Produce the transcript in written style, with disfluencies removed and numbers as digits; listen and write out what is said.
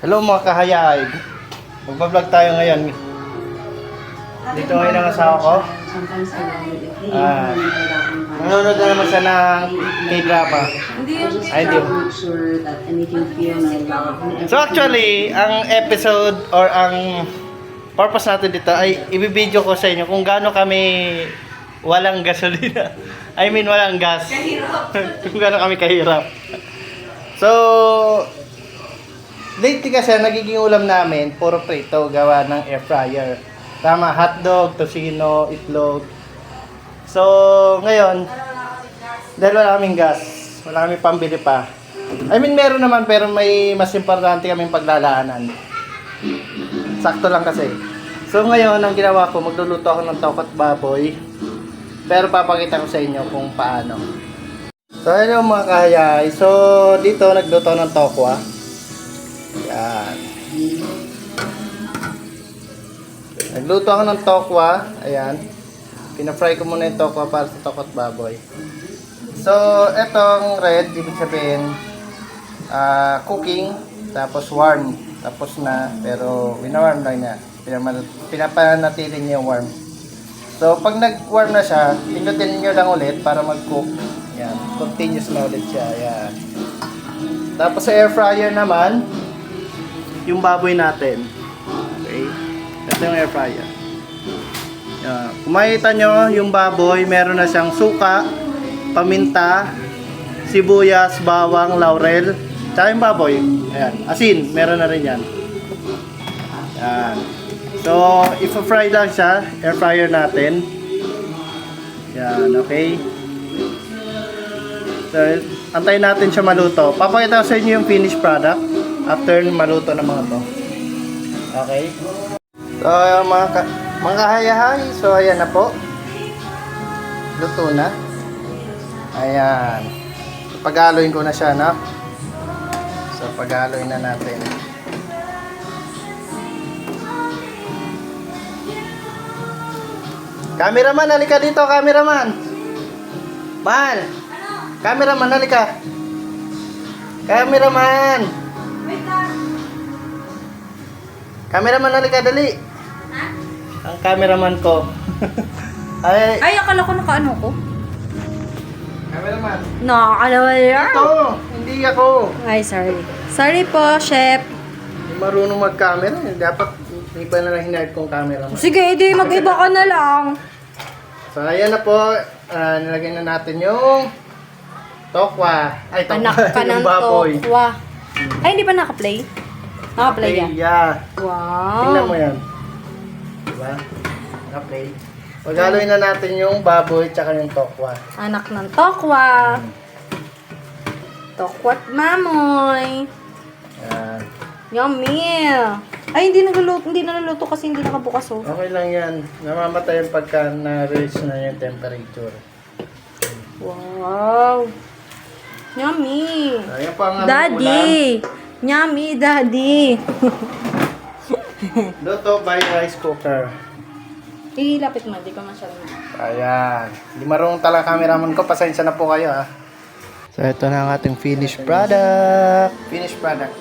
Hello mga kahayay. Magpa-vlog tayo ngayon. Dito ngayon ang asawa ko. Nanonood na naman siya ng K-drama. Ay, hindi. So actually, ang episode or ang purpose natin dito ay ibibideo ko sa inyo kung gaano kami walang gasolina. I mean, walang gas. Kung gaano kami kahirap. So, lately kasi nagiging ulam namin, puro prito, gawa ng air fryer. Tama, hotdog, tosino, itlog. So, ngayon, dahil wala kaming gas, wala kaming pambili pa. I mean, meron naman, pero may mas importante kaming paglalaanan. Sakto lang kasi. So, ngayon, ang ginawa ko, magluluto ako ng tokot baboy. Pero papakita ko sa inyo kung paano. So, ayun mga kahayay. So, dito, nagluto ng tokwa. Yan. Nagluto ako ng tokwa. Ayan. Pina-fry ko muna yung tokwa para sa tokot baboy. So, etong red, ibig sabihin, cooking, tapos warm. Tapos na, pero wina-warm lang niya. Pinapanatili niya yung warm. So, pag nag-warm na siya, pinutin niyo lang ulit para mag-cook. Yan. Continuous na ulit siya. Yan. Tapos sa air fryer naman, yung baboy natin. Okay? Ito yung air fryer. Yan. Kung makikita nyo, yung baboy, meron na siyang suka, paminta, sibuyas, bawang, laurel, tsaka yung baboy. Ayan. Asin, meron na rin yan. Yan. So, i-fry lang siya, air fryer natin. Yan, okay? So, antayin natin siya maluto. Papakita ko sa inyo yung finished product after maluto ng mga to. Okay? So, mga kahayahay, so ayan na po. Luto na. Ayan. Pag-aloyin ko na siya, no? So, pag-aloyin na natin. Cameraman, halika dito, cameraman. Man. Cameraman, halika. Cameraman. Cameraman, halika, dali. Ha? Ang cameraman ko. Ay, akala ko nakaano ko. Cameraman. Nakakalawa yan. Ito, hindi ako. Ay, sorry. Sorry po, chef. Hindi marunong mag-camera. Dapat iba na lang hinahid kong cameraman. Sige, edi mag-iba ka na lang. So, ayan na po. Nilagay na natin yung tokwa. Ay, tokwa. Anak ka ng Yung baboy. tokwa. Ay, hindi pa naka-play? Naka-play Okay, yan? yeah. Wow. Tingnan mo yan. Diba? Naka-play. Pag-haloy na natin yung baboy tsaka yung tokwa. Anak ng tokwa. Tokwat mamoy. Yan. Yummy. Ay, hindi naluluto kasi hindi nakabukas oh. Okay lang yan. Namamatay yung pagka na-reach na yung temperature. Wow. Yummy. Ayan pa ang Daddy. Yummy, daddy. Luto by rice cooker. Ilapit mo, di ka masyadong. Ayan. Hindi marunong talaga cameraman ko. Pasensya na po kayo ha. So ito na ang ating finished product. Finished product.